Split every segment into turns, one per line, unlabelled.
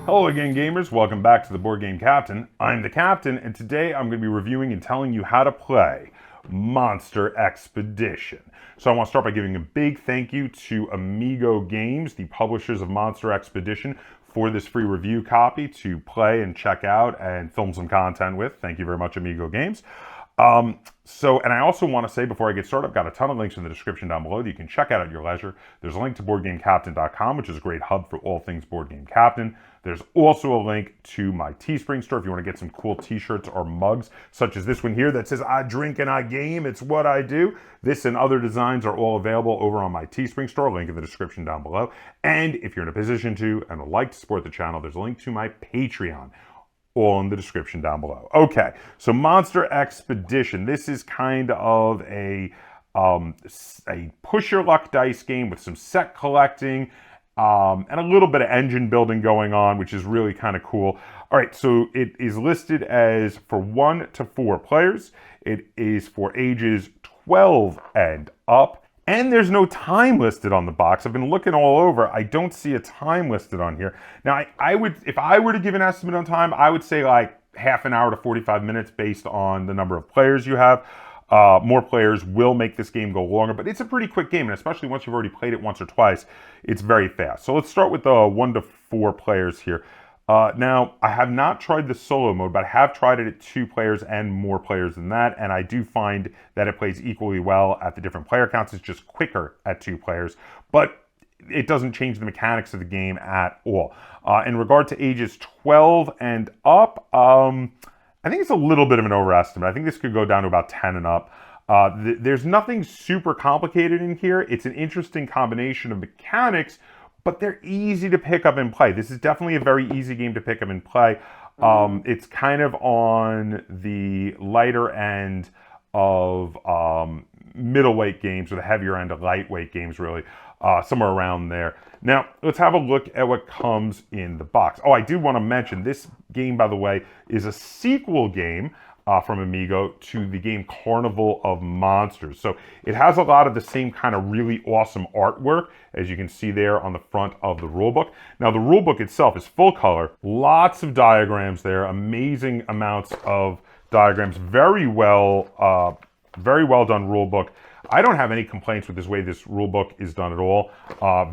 Hello again, gamers. Welcome back to the Board Game Captain. I'm the Captain, and today I'm going to be reviewing and telling you how to play Monster Expedition. So I want to start by giving a big thank you to Amigo Games, the publishers of Monster Expedition, for this free review copy to play and check out and film some content with. Thank you very much, Amigo Games. And I also want to say before I get started, I've got a ton of links in the description down below that you can check out at your leisure. There's a link to BoardGameCaptain.com, which is a great hub for all things Board Game Captain. There's also a link to my Teespring store if you want to get some cool t-shirts or mugs, such as this one here that says, "I drink and I game, it's what I do." This and other designs are all available over on my Teespring store, link in the description down below. And if you're in a position to and would like to support the channel, there's a link to my Patreon, all in the description down below. Okay, so Monster Expedition. This is kind of a push your luck dice game with some set collecting and a little bit of engine building going on, which is really kind of cool. All right, so it is listed as for 1 to 4 players. It is for ages 12 and up. And there's no time listed on the box. I've been looking all over. I don't see a time listed on here. Now, I would, if I were to give an estimate on time, I would say like half an hour to 45 minutes based on the number of players you have. More players will make this game go longer, but it's a pretty quick game, and especially once you've already played it once or twice, it's very fast. So let's start with the 1 to 4 players here. Now, I have not tried the solo mode, but I have tried it at 2 players and more players than that, and I do find that it plays equally well at the different player counts. It's just quicker at 2 players, but it doesn't change the mechanics of the game at all. In regard to ages 12 and up, I think it's a little bit of an overestimate. I think this could go down to about 10 and up. There's nothing super complicated in here. It's an interesting combination of mechanics, but they're easy to pick up and play. This is definitely a very easy game to pick up and play. It's kind of on the lighter end of middleweight games, or the heavier end of lightweight games, really, somewhere around there. Now, let's have a look at what comes in the box. Oh, I do want to mention, this game, by the way, is a sequel game from Amigo to the game Carnival of Monsters. So it has a lot of the same kind of really awesome artwork, as you can see there on the front of the rulebook. Now, the rulebook itself is full color, lots of diagrams there, amazing amounts of diagrams, very well done rulebook. I don't have any complaints with this way this rulebook is done at all.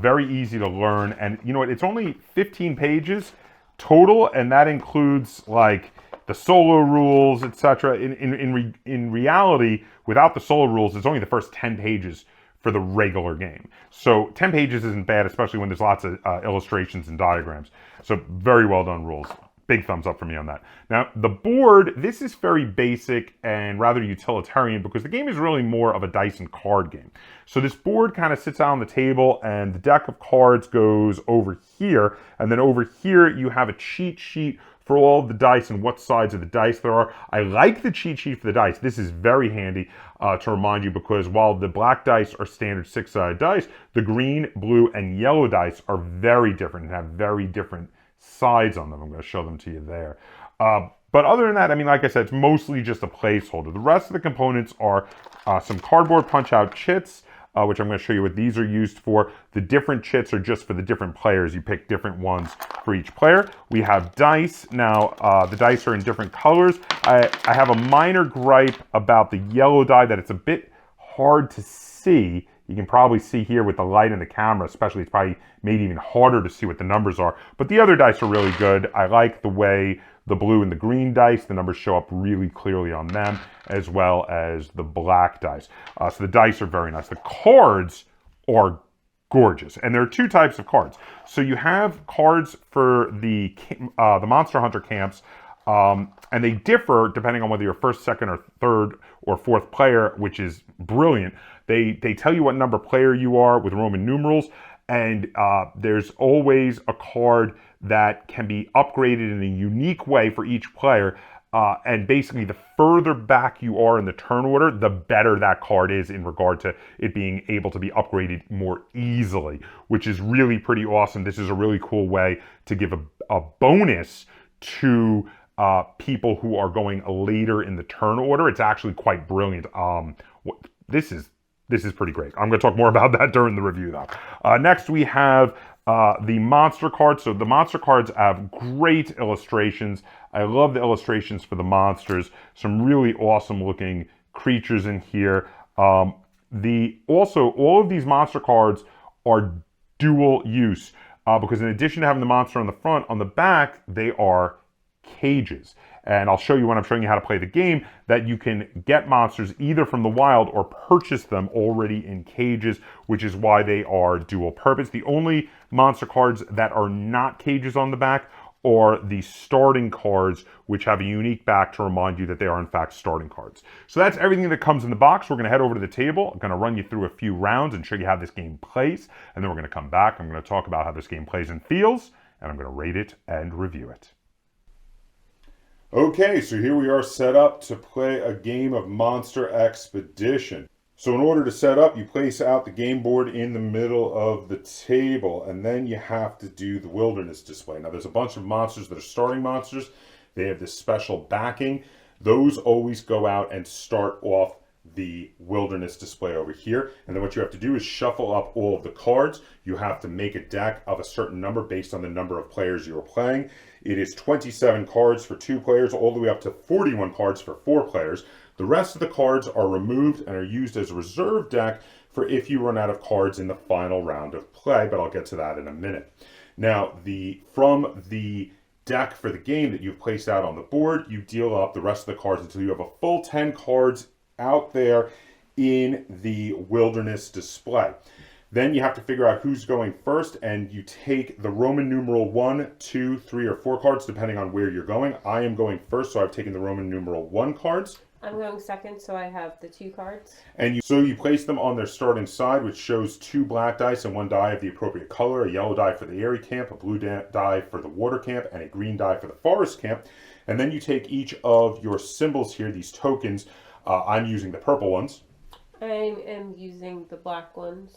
Very easy to learn, and you know what? It's only 15 pages total, and that includes like the solo rules, etc. In reality, without the solo rules, it's only the first 10 pages for the regular game. So 10 pages isn't bad, especially when there's lots of illustrations and diagrams. So very well done rules. Big thumbs up for me on that. Now, the board, this is very basic and rather utilitarian because the game is really more of a dice and card game. So this board kind of sits out on the table and the deck of cards goes over here. And then over here, you have a cheat sheet for all of the dice and what sides of the dice there are. I like the cheat sheet for the dice. This is very handy to remind you because while the black dice are standard 6-sided dice, the green, blue, and yellow dice are very different and have very different sides on them. I'm going to show them to you there. But other than that, I mean, like I said, it's mostly just a placeholder. The rest of the components are some cardboard punch-out chits, which I'm going to show you what these are used for. The different chits are just for the different players. You pick different ones for each player. We have dice. Now, the dice are in different colors. I have a minor gripe about the yellow die that it's a bit hard to see. You can probably see here with the light in the camera, especially, it's probably made even harder to see what the numbers are. But the other dice are really good. I like the way the blue and the green dice, the numbers show up really clearly on them, as well as the black dice. So the dice are very nice. The cards are gorgeous. And there are 2 types of cards. So you have cards for the Monster Hunter camps, and they differ depending on whether you're first, second, or third, or fourth player, which is brilliant. They tell you what number player you are with Roman numerals, and there's always a card that can be upgraded in a unique way for each player. And basically, the further back you are in the turn order, the better that card is in regard to it being able to be upgraded more easily, which is really pretty awesome. This is a really cool way to give a bonus to people who are going later in the turn order. It's actually quite brilliant. This is pretty great. I'm going to talk more about that during the review, though. Next, we have The monster cards. So the monster cards have great illustrations. I love the illustrations for the monsters. Some really awesome looking creatures in here. Also all of these monster cards are dual use because in addition to having the monster on the front, on the back they are cages. And I'll show you when I'm showing you how to play the game that you can get monsters either from the wild or purchase them already in cages, which is why they are dual purpose. The only monster cards that are not cages on the back are the starting cards, which have a unique back to remind you that they are in fact starting cards. So that's everything that comes in the box. We're going to head over to the table. I'm going to run you through a few rounds and show you how this game plays. And then we're going to come back. I'm going to talk about how this game plays and feels, and I'm going to rate it and review it. Okay, so here we are set up to play a game of Monster Expedition. So in order to set up, you place out the game board in the middle of the table, and then you have to do the wilderness display. Now there's a bunch of monsters that are starting monsters. They have this special backing. Those always go out and start off the wilderness display over here. And then what you have to do is shuffle up all of the cards. You have to make a deck of a certain number based on the number of players you're playing. It is 27 cards for 2 players, all the way up to 41 cards for 4 players. The rest of the cards are removed and are used as a reserve deck for if you run out of cards in the final round of play, but I'll get to that in a minute. Now, from the deck for the game that you've placed out on the board, you deal up the rest of the cards until you have a full 10 cards out there in the wilderness display. Then you have to figure out who's going first, and you take the Roman numeral 1, 2, 3, or 4 cards, depending on where you're going. I am going first, so I've taken the Roman numeral 1 cards.
I'm going second, so I have the 2 cards.
And you place them on their starting side, which shows 2 black dice and 1 die of the appropriate color, a yellow die for the airy camp, a blue die for the water camp, and a green die for the forest camp. And then you take each of your symbols here, these tokens. I'm using the purple ones.
I am using the black ones.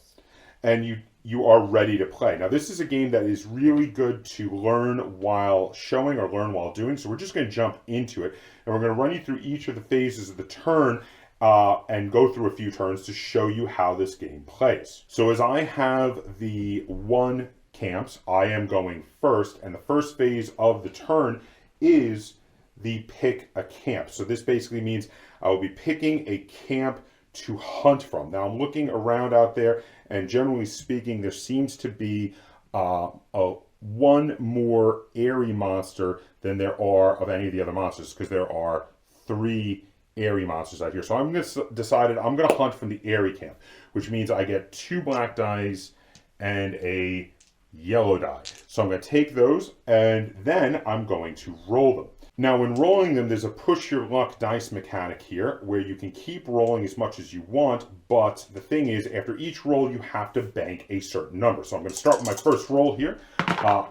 And you are ready to play. Now, this is a game that is really good to learn while showing or learn while doing. So we're just going to jump into it. And we're going to run you through each of the phases of the turn and go through a few turns to show you how this game plays. So as I have the 1 camps, I am going first. And the first phase of the turn is the pick a camp. So this basically means I will be picking a camp to hunt from. Now I'm looking around out there, and generally speaking, there seems to be one more airy monster than there are of any of the other monsters, because there are 3 airy monsters out here. So I'm decided I'm going to hunt from the airy camp, which means I get 2 black dice and a yellow die. So I'm going to take those, and then I'm going to roll them. Now, when rolling them, there's a push your luck dice mechanic here where you can keep rolling as much as you want, but the thing is, after each roll, you have to bank a certain number. So I'm going to start with my first roll here.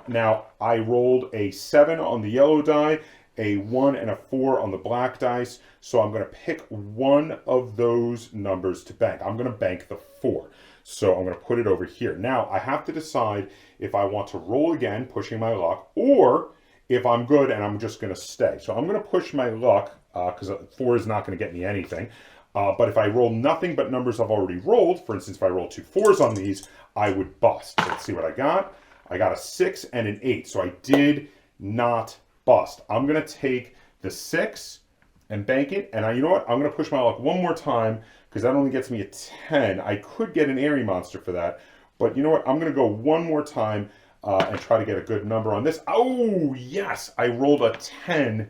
Now, I rolled a 7 on the yellow die, a 1 and a 4 on the black dice, so I'm going to pick one of those numbers to bank. I'm going to bank the 4. So I'm going to put it over here. Now, I have to decide if I want to roll again, pushing my luck, or if I'm good and I'm just going to stay. So I'm going to push my luck because 4 is not going to get me anything. But if I roll nothing but numbers I've already rolled, for instance, if I roll 2 4s on these, I would bust. Let's see what I got. I got a 6 and an 8. So I did not bust. I'm going to take the 6 and bank it. And you know what? I'm going to push my luck one more time because that only gets me a 10. I could get an airy monster for that. But you know what? I'm going to go one more time and try to get a good number on this. Oh, yes, I rolled a 10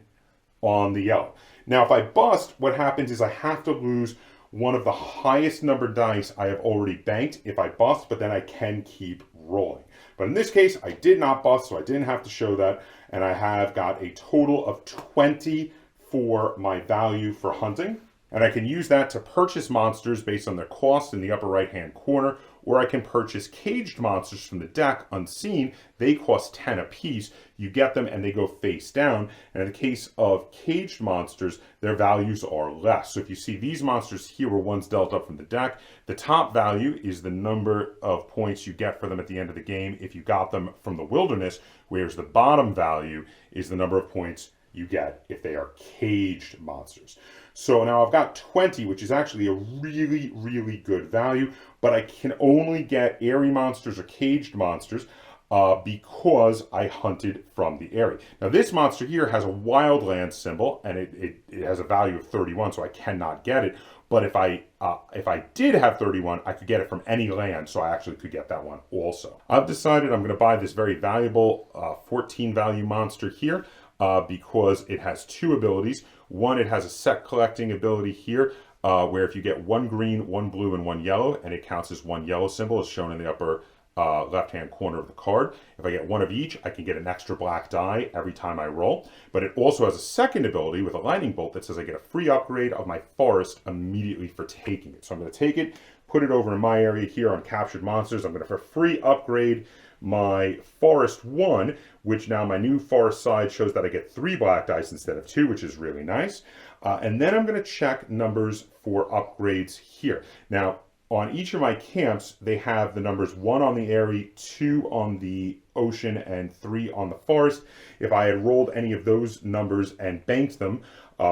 on the yellow. Now, if I bust, what happens is I have to lose one of the highest numbered dice I have already banked if I bust, but then I can keep rolling. But in this case, I did not bust, so I didn't have to show that, and I have got a total of 20 for my value for hunting. And I can use that to purchase monsters based on their cost in the upper right-hand corner, or I can purchase caged monsters from the deck unseen. They cost 10 apiece. You get them and they go face down. And in the case of caged monsters, their values are less. So if you see these monsters here were ones dealt up from the deck, the top value is the number of points you get for them at the end of the game if you got them from the wilderness, whereas the bottom value is the number of points you get if they are caged monsters. So now I've got 20, which is actually a really, really good value, but I can only get airy monsters or caged monsters. because I hunted from the area. Now this monster here has a wildland symbol, and it has a value of 31, so I cannot get it. But if I did have 31, I could get it from any land, so I actually could get that one also. I've decided I'm going to buy this very valuable 14 value monster here because it has two abilities. One, it has a set collecting ability here, where if you get one green, one blue, and one yellow, and it counts as one yellow symbol, as shown in the upper left-hand corner of the card. If I get one of each, I can get an extra black die every time I roll. But it also has a second ability with a lightning bolt that says I get a free upgrade of my forest immediately for taking it. So I'm going to take it, put it over in my area here on captured monsters. I'm going to for free upgrade my forest 1, which now my new forest side shows that I get 3 black dice instead of 2, which is really nice. And then I'm going to check numbers for upgrades here. Now, on each of my camps, they have the numbers 1 on the area, 2 on the ocean, and 3 on the forest. If I had rolled any of those numbers and banked them,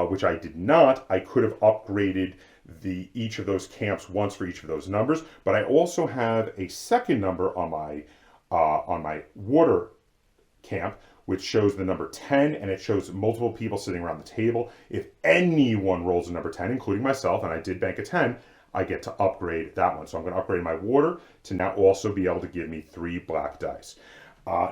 which I did not, I could have upgraded each of those camps once for each of those numbers. But I also have a second number on my water camp, which shows the number 10, and it shows multiple people sitting around the table. If anyone rolls a number 10, including myself, and I did bank a 10, I get to upgrade that one. So I'm going to upgrade my water to now also be able to give me 3 black dice.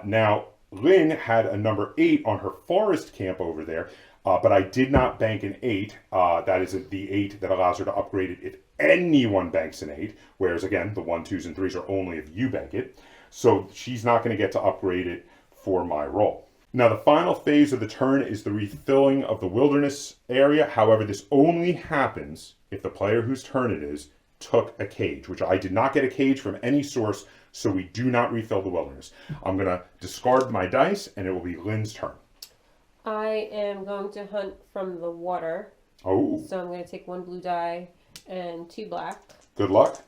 Now, Lynn had a number 8 on her forest camp over there, but I did not bank an 8. That is the 8 that allows her to upgrade it if anyone banks an 8, whereas again, the 1s, 2s, and 3s are only if you bank it. So she's not going to get to upgrade it for my roll. Now, the final phase of the turn is the refilling of the wilderness area. However, this only happens if the player whose turn it is took a cage, which I did not get a cage from any source, so we do not refill the wilderness. I'm going to discard my dice, and it will be Lynn's turn.
I am going to hunt from the water.
Oh.
So I'm going to take 1 blue die and 2 black.
Good luck.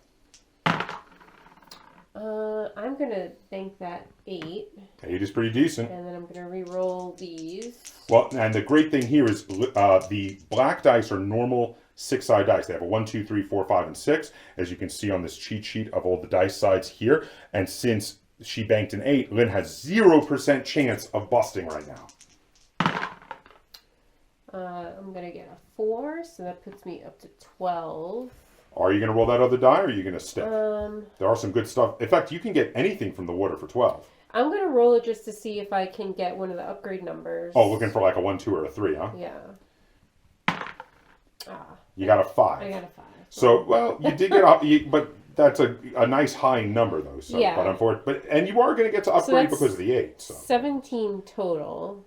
I'm going to bank that 8.
8 is pretty decent.
And then I'm going to re-roll these.
Well, and the great thing here is the black dice are normal 6-side dice. They have a 1, 2, 3, 4, 5, and 6, as you can see on this cheat sheet of all the dice sides here. And since she banked an 8, Lynn has 0% chance of busting right now.
I'm going to get a 4, so that puts me up to 12.
Are you going to roll that other die, or are you going to stick? There are some good stuff. In fact, you can get anything from the water for 12.
I'm going to roll it just to see if I can get one of the upgrade numbers.
Oh, looking for like a 1, 2, or a 3, huh?
Yeah.
You got a 5.
I got a 5.
So, well, you did get up, but that's a nice high number, though. So,
yeah.
And you are going to get to upgrade because of the 8. So
17 total.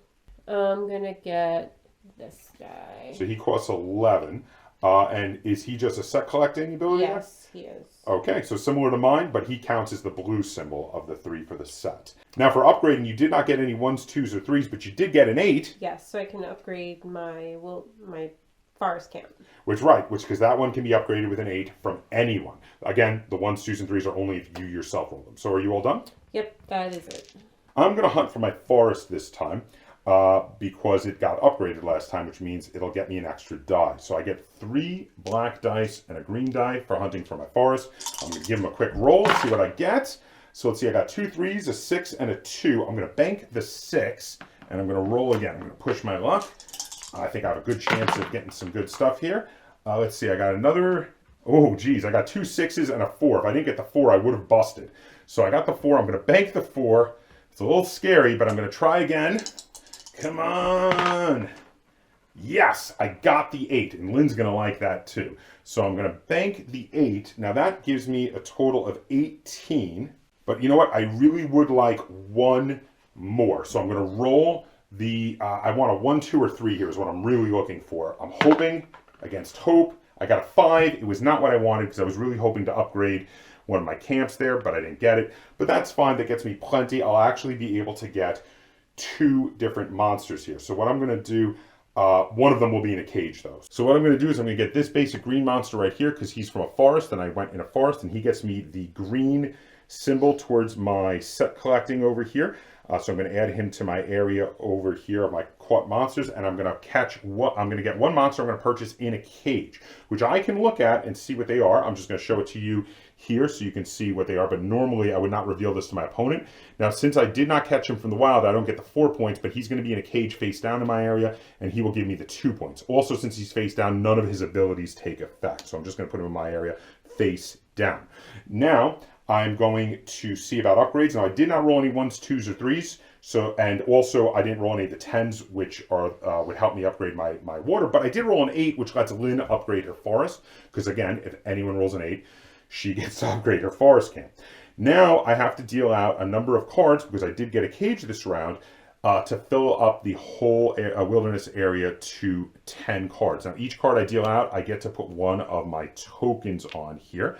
I'm going to get this guy.
So he costs 11. And is he just a set collecting ability?
Yes, he is.
Okay, so similar to mine, but he counts as the blue symbol of the 3 for the set. Now for upgrading, you did not get any 1s, 2s, or 3s, but you did get an 8.
Yes, so I can upgrade my forest camp.
Because that one can be upgraded with an 8 from anyone. Again, the 1s, 2s, and 3s are only if you yourself roll them. So are you all done?
Yep, that is it.
I'm going to hunt for my forest this time. Because it got upgraded last time, which means it'll get me an extra die. So I get 3 black dice and a green die for hunting for my forest. I'm going to give them a quick roll, see what I get. So let's see, I got 2 3s, a 6, and a 2. I'm going to bank the 6, and I'm going to roll again. I'm going to push my luck. I think I have a good chance of getting some good stuff here. Let's see, I got another... Oh, geez, I got 2 6s and a 4. If I didn't get the 4, I would have busted. So I got the 4. I'm going to bank the 4. It's a little scary, but I'm going to try again. Come on. Yes, I got the 8, and Lynn's going to like that too. So I'm going to bank the 8. Now that gives me a total of 18. But you know what? I really would like 1 more. So I'm going to roll the, I want a 1, 2, or 3 here is what I'm really looking for. I'm hoping against hope. I got a 5. It was not what I wanted because I was really hoping to upgrade one of my camps there, but I didn't get it. But that's fine. That gets me plenty. I'll actually be able to get 2 different monsters here. So what I'm going to do, one of them will be in a cage though. So what I'm going to do is I'm going to get this basic green monster right here because he's from a forest and I went in a forest, and he gets me the green symbol towards my set collecting over here. So I'm going to add him to my area over here of my caught monsters, and I'm going to I'm going to get 1 monster I'm going to purchase in a cage, which I can look at and see what they are. I'm just going to show it to you here so you can see what they are, but normally I would not reveal this to my opponent. Now, since I did not catch him from the wild, I don't get the 4 points, but he's going to be in a cage face down in my area, and he will give me the 2 points. Also, since he's face down, none of his abilities take effect, so I'm just going to put him in my area face down. Now, I'm going to see about upgrades. Now, I did not roll any 1s, 2s, or 3s. So, and also I didn't roll any of the 10s, which are would help me upgrade my water. But I did roll an 8, which lets Lynn upgrade her forest. Because again, if anyone rolls an 8, she gets to upgrade her forest camp. Now I have to deal out a number of cards, because I did get a cage this round, to fill up the whole wilderness area to 10 cards. Now each card I deal out, I get to put one of my tokens on here.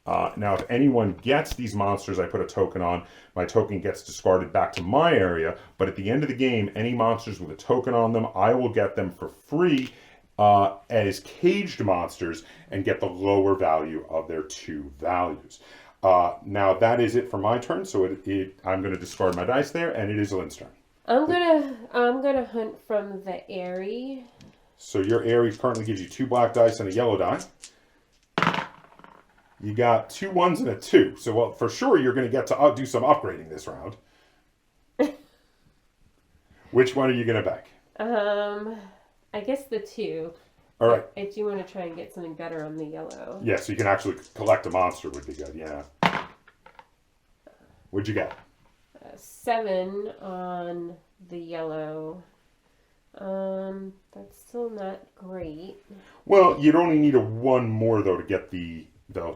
Now, if anyone gets these monsters I put a token on, my token gets discarded back to my area. But at the end of the game, any monsters with a token on them, I will get them for free as caged monsters and get the lower value of their 2 values. Now, that is it for my turn. So I'm going to discard my dice there, and it is Lynn's turn.
I'm gonna hunt from the Airy.
So your Airy currently gives you 2 black dice and a yellow die. You got 2 1s and a 2. So, well, for sure, you're going to get to do some upgrading this round. Which one are you going to bank?
I guess the 2.
All right.
I do want to try and get something better on the yellow.
Yeah, so you can actually collect a monster would be good, yeah. What'd you get?
7 on the yellow. That's still not great.
Well, you'd only need a 1 more, though, to get the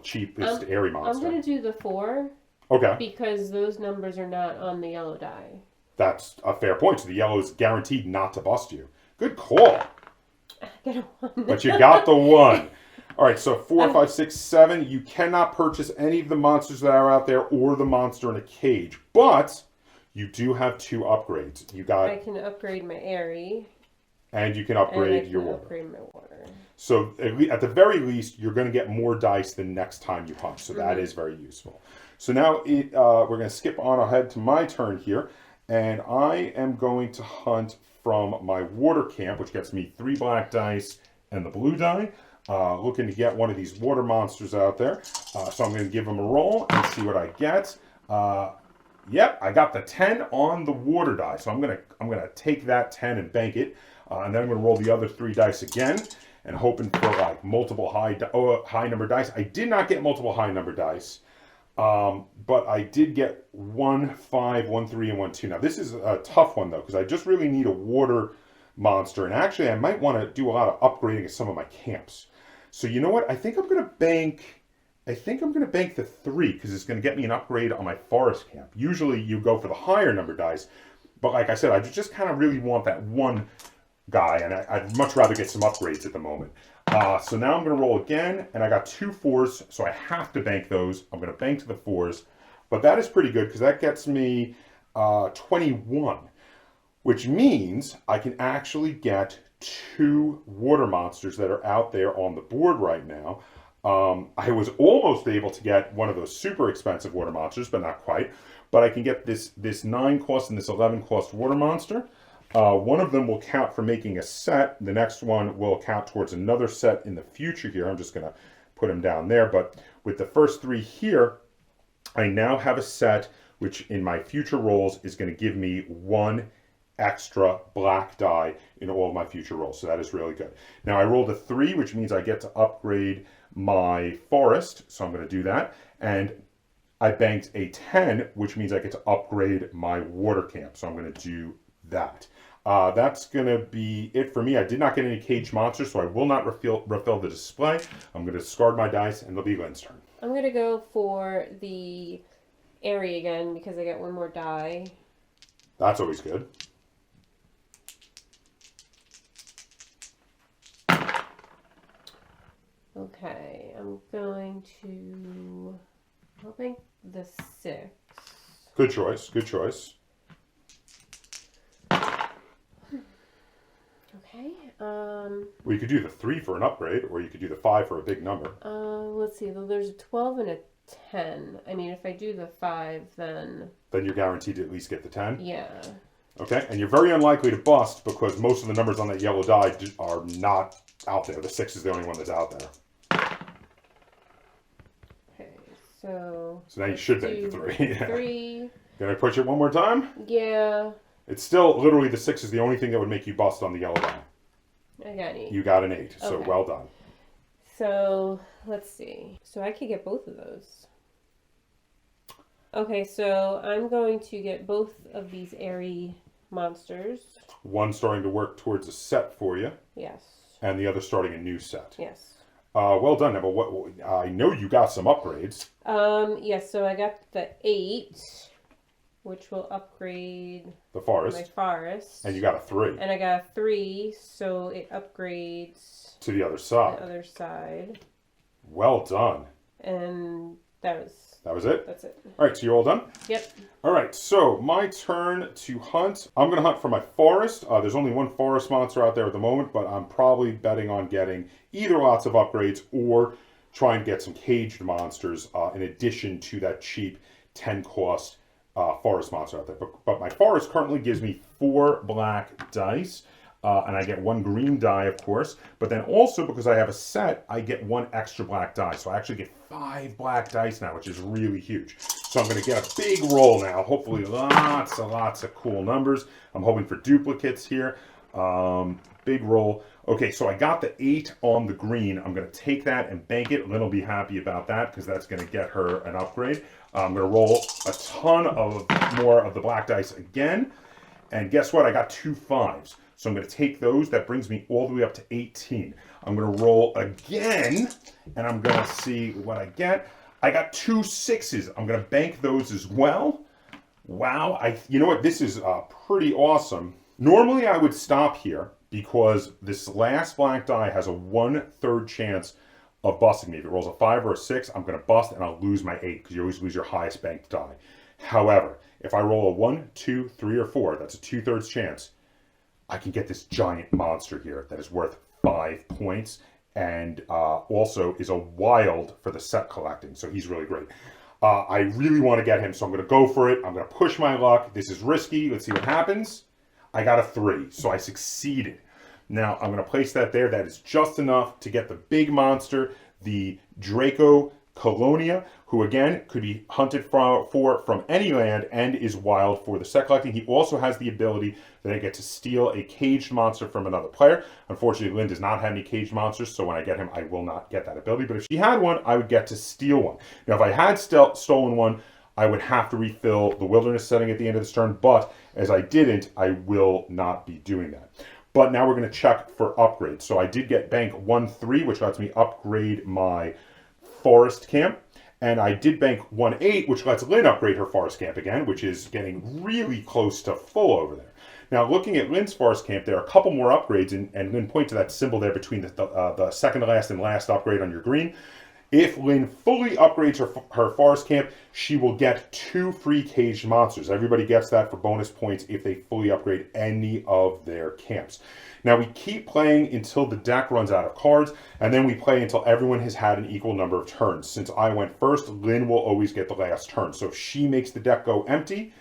cheapest Airy monster.
I'm going to do the 4.
Okay.
Because those numbers are not on the yellow die.
That's a fair point. So the yellow is guaranteed not to bust you. Good call.
I get a 1.
But you got the 1. All right, so 4, 5, 6, 7. You cannot purchase any of the monsters that are out there or the monster in a cage. But you do have 2 upgrades.
I can upgrade my Airy.
And you can upgrade your water.
Upgrade my water.
So at the very least, you're going to get more dice the next time you hunt. So that is very useful. So now we're going to skip on ahead to my turn here. And I am going to hunt from my water camp, which gets me 3 black dice and the blue die. Looking to get one of these water monsters out there. So I'm going to give them a roll and see what I get. Yep, I got the 10 on the water die. So I'm gonna take that 10 and bank it. And then I'm going to roll the other 3 dice again. And hoping for like multiple high number dice. I did not get multiple high number dice, but I did get 1, 5, 1, 3, and 1, 2. Now this is a tough one though, because I just really need a water monster, and actually I might want to do a lot of upgrading of some of my camps. So you know what? I think I'm going to bank the 3 because it's going to get me an upgrade on my forest camp. Usually you go for the higher number dice, but like I said, I just kind of really want that 1 guy, and I'd much rather get some upgrades at the moment. So now I'm going to roll again, and I got 2 4s, so I have to bank those. I'm going to bank to the 4s, but that is pretty good because that gets me 21, which means I can actually get 2 water monsters that are out there on the board right now. I was almost able to get one of those super expensive water monsters, but not quite. But I can get this 9 cost and this 11 cost water monster. One of them will count for making a set. The next one will count towards another set in the future here. I'm just going to put them down there. But with the first 3 here, I now have a set which in my future rolls is going to give me 1 extra black die in all of my future rolls. So that is really good. Now I rolled a 3, which means I get to upgrade my forest. So I'm going to do that. And I banked a 10, which means I get to upgrade my water camp. So I'm going to do that. That's going to be it for me. I did not get any cage monsters, so I will not refill the display. I'm going to discard my dice, and it'll be Lynn's turn.
I'm going to go for the Airy again, because I get 1 more die.
That's always good.
Okay, I'm going to... I'll bank the 6.
Good choice, good choice.
Okay.
Well, you could do the 3 for an upgrade, or you could do the 5 for a big number.
Let's see. There's a 12 and a 10. I mean, if I do the 5, then...
Then you're guaranteed to at least get the 10?
Yeah.
Okay, and you're very unlikely to bust because most of the numbers on that yellow die are not out there. The 6 is the only one that's out there.
Okay, So
now you should bank the
do
3. Yeah.
3.
Can I push it one more time?
Yeah.
It's still literally the 6 is the only thing that would make you bust on the yellow die.
I got an 8.
You got an 8, so
Okay.
well done.
So let's see. So I could get both of those. Okay, so I'm going to get both of these airy monsters.
One starting to work towards a set for you,
Yes.
and the other starting a new set.
Yes.
Well done, Neville. What, I know you got some upgrades.
Yes, so I got the 8, which will upgrade
The forest.
my forest.
And you got a 3.
And I got a 3, so it upgrades
To the other
the
side.
other side.
Well done.
And that's
it?
That's it.
All right, so you're all done?
Yep.
All right, so my turn to hunt. I'm going to hunt for my forest. There's only one forest monster out there at the moment, but I'm probably betting on getting either lots of upgrades or try and get some caged monsters in addition to that cheap 10 cost forest monster out there. But my forest currently gives me 4 black dice. And I get 1 green die, of course. But then also, because I have a set, I get 1 extra black die. So I actually get 5 black dice now, which is really huge. So I'm going to get a big roll now. Hopefully lots of cool numbers. I'm hoping for duplicates here. Big roll. Okay, so I got the 8 on the green. I'm going to take that and bank it. Lynn will be happy about that because that's going to get her an upgrade. I'm going to roll a ton of more of the black dice again. And guess what? I got 2 5s. So I'm going to take those. That brings me all the way up to 18. I'm going to roll again, and I'm going to see what I get. I got 2 6s. I'm going to bank those as well. Wow. You know what? This is pretty awesome. Normally, I would stop here because this last black die has a 1/3 chance of busting me. If it rolls a 5 or a 6, I'm going to bust, and I'll lose my 8 because you always lose your highest banked die. However, if I roll a 1, 2, 3, or 4, that's a 2/3 chance. I can get this giant monster here that is worth 5 points and also is a wild for the set collecting. So he's really great. I really want to get him, so I'm going to go for it. I'm going to push my luck. This is risky. Let's see what happens. I got a 3, so I succeeded. Now I'm going to place that there. That is just enough to get the big monster, the Draco Colonia, who again could be hunted for from any land and is wild for the set collecting. He also has the ability that I get to steal a caged monster from another player. Unfortunately, Lynn does not have any caged monsters, so when I get him, I will not get that ability. But if she had one, I would get to steal one. Now, if I had stolen one, I would have to refill the wilderness setting at the end of this turn, but as I didn't, I will not be doing that. But now we're going to check for upgrades. So I did get bank 1/3, which lets me upgrade my forest camp, and I did bank 1/8, which lets Lynn upgrade her forest camp again, which is getting really close to full over there. Now, looking at Lynn's forest camp, there are a couple more upgrades, and Lynn, point to that symbol there between the second to last and last upgrade on your green. If Lynn fully upgrades her forest camp, she will get 2 free caged monsters. Everybody gets that for bonus points if they fully upgrade any of their camps. Now, we keep playing until the deck runs out of cards, and then we play until everyone has had an equal number of turns. Since I went first, Lynn will always get the last turn. So if she makes the deck go empty,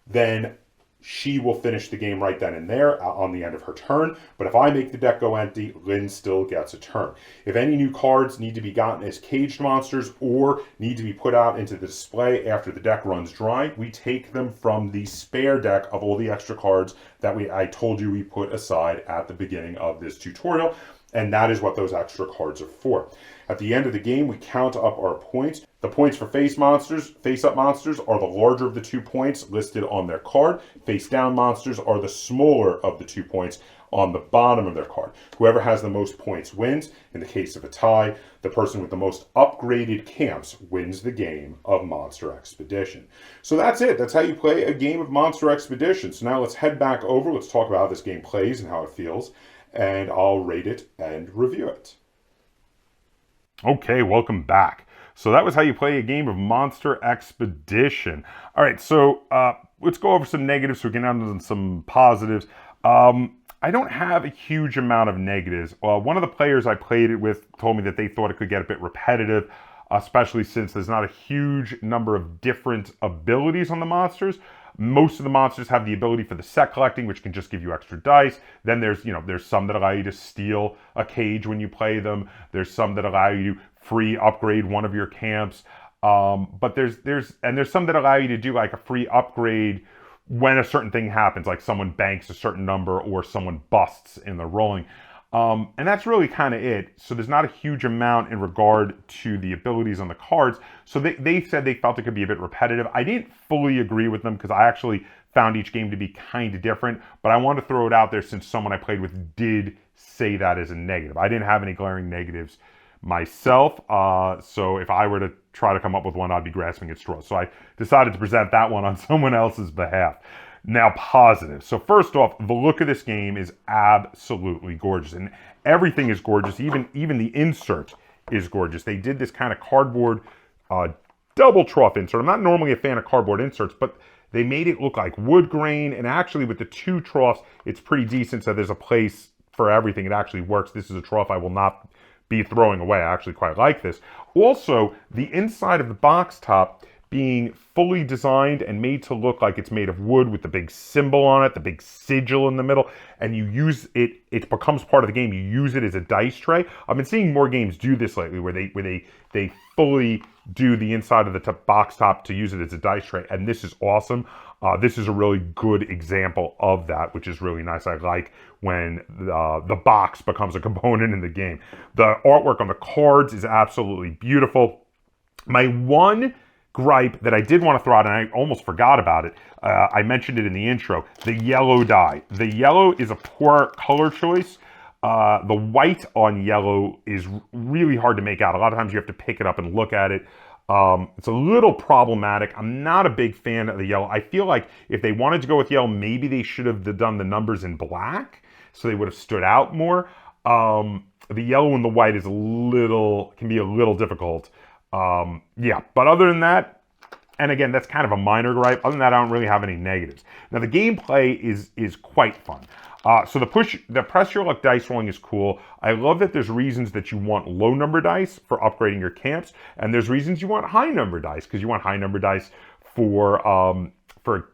then she will finish the game right then and there on the end of her turn. But if I make the deck go empty, Lynn still gets a turn. If any new cards need to be gotten as caged monsters or need to be put out into the display after the deck runs dry, we take them from the spare deck of all the extra cards that I told you we put aside at the beginning of this tutorial. And that is what those extra cards are for. At the end of the game, we count up our points. The points for face-up monsters are the larger of the 2 points listed on their card. Face-down monsters are the smaller of the 2 points on the bottom of their card. Whoever has the most points wins. In the case of a tie, the person with the most upgraded camps wins the game of Monster Expedition. So that's it. That's how you play a game of Monster Expedition. So now let's head back over. Let's talk about how this game plays and how it feels. And I'll rate it and review it. Okay, welcome back. So that was how you play a game of Monster Expedition. All right, so let's go over some negatives so we can get on to some positives. I don't have a huge amount of negatives. One of the players I played it with told me that they thought it could get a bit repetitive, especially since there's not a huge number of different abilities on the monsters. Most of the monsters have the ability for the set collecting, which can just give you extra dice. Then there's some that allow you to steal a cage when you play them. There's some that allow you to free upgrade one of your camps. But there's some that allow you to do like a free upgrade when a certain thing happens, like someone banks a certain number or someone busts in the rolling. And that's really kind of it. So there's not a huge amount in regard to the abilities on the cards. So they said they felt it could be a bit repetitive. I didn't fully agree with them because I actually found each game to be kind of different. But I wanted to throw it out there since someone I played with did say that as a negative. I didn't have any glaring negatives myself. So if I were to try to come up with one, I'd be grasping at straws. So I decided to present that one on someone else's behalf. Now, positive. So first off, the look of this game is absolutely gorgeous, and everything is gorgeous. Even the insert is gorgeous. They did this kind of cardboard double trough insert. I'm not normally a fan of cardboard inserts, but they made it look like wood grain, and actually with the two troughs, it's pretty decent. So there's a place for everything. It actually works. This is a trough I will not be throwing away. I actually quite like this. Also, the inside of the box top being fully designed and made to look like it's made of wood with the big symbol on it, the big sigil in the middle, and you use it, it becomes part of the game. You use it as a dice tray. I've been seeing more games do this lately where they fully do the inside of the box top to use it as a dice tray, and this is awesome. This is a really good example of that, which is really nice. I like when the box becomes a component in the game. The artwork on the cards is absolutely beautiful. My one gripe that I did want to throw out, and I almost forgot about it, I mentioned it in the intro, the yellow dye. The yellow is a poor color choice. The white on yellow is really hard to make out. A lot of times you have to pick it up and look at it. It's a little problematic. I'm not a big fan of the yellow. I feel like if they wanted to go with yellow, maybe they should have done the numbers in black so they would have stood out more. The yellow and the white is can be a little difficult. Yeah, but other than that, and again, that's kind of a minor gripe. Other than that, I don't really have any negatives. Now, the gameplay is quite fun. So the press your luck dice rolling is cool. I love that there's reasons that you want low number dice for upgrading your camps, and there's reasons you want high number dice because you want high number dice for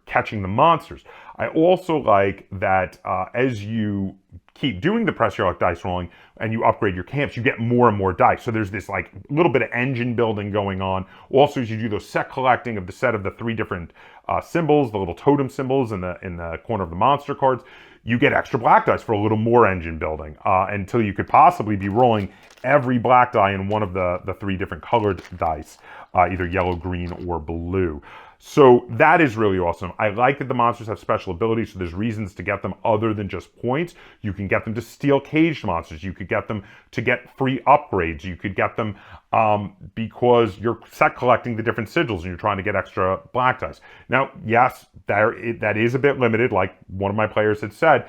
catching the monsters. I also like that as you keep doing the press your luck dice rolling and you upgrade your camps, you get more and more dice. So there's this like little bit of engine building going on. Also, as you do those set collecting of the set of the three different symbols, the little totem symbols in the corner of the monster cards, you get extra black dice for a little more engine building until you could possibly be rolling every black die in one of the three different colored dice, either yellow, green, or blue. So that is really awesome. I like that the monsters have special abilities, so there's reasons to get them other than just points. You can get them to steal caged monsters. You could get them to get free upgrades. You could get them because you're set collecting the different sigils and you're trying to get extra black dice. Now, yes, that is a bit limited, like one of my players had said,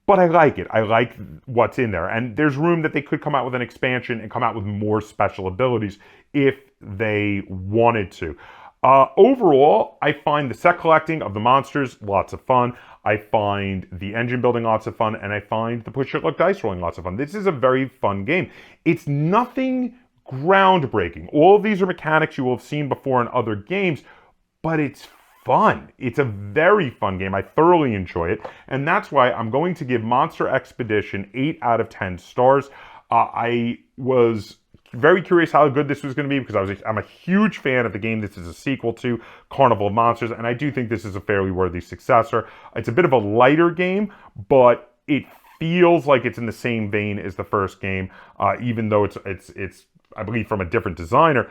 but I like it. I like what's in there. And there's room that they could come out with an expansion and come out with more special abilities if they wanted to. Overall, I find the set collecting of the monsters lots of fun. I find the engine building lots of fun, and I find the push your luck dice rolling lots of fun. This is a very fun game. It's nothing groundbreaking. All of these are mechanics you will have seen before in other games, but it's fun. It's a very fun game. I thoroughly enjoy it, and that's why I'm going to give Monster Expedition 8 out of 10 stars. I was very curious how good this was going to be because I'm a huge fan of the game this is a sequel to, Carnival of Monsters, and I do think this is a fairly worthy successor. It's a bit of a lighter game, but it feels like it's in the same vein as the first game, even though it's I believe from a different designer.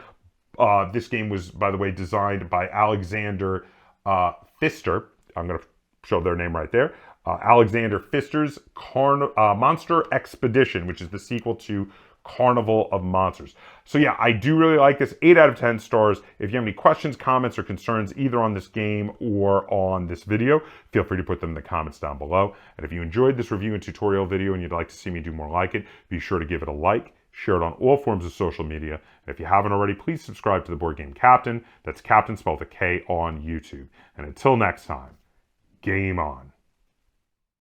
This game was, by the way, designed by Alexander Pfister. I'm going to show their name right there. Alexander Pfister's Monster Expedition, which is the sequel to Carnival of Monsters. So yeah, I do really like this. 8 out of 10 stars. If you have any questions, comments, or concerns either on this game or on this video, feel free to put them in the comments down below. And if you enjoyed this review and tutorial video and you'd like to see me do more like it, be sure to give it a like, share it on all forms of social media. And if you haven't already, please subscribe to the Board Game Captain. That's Captain spelled with a K on YouTube. And until next time, game on.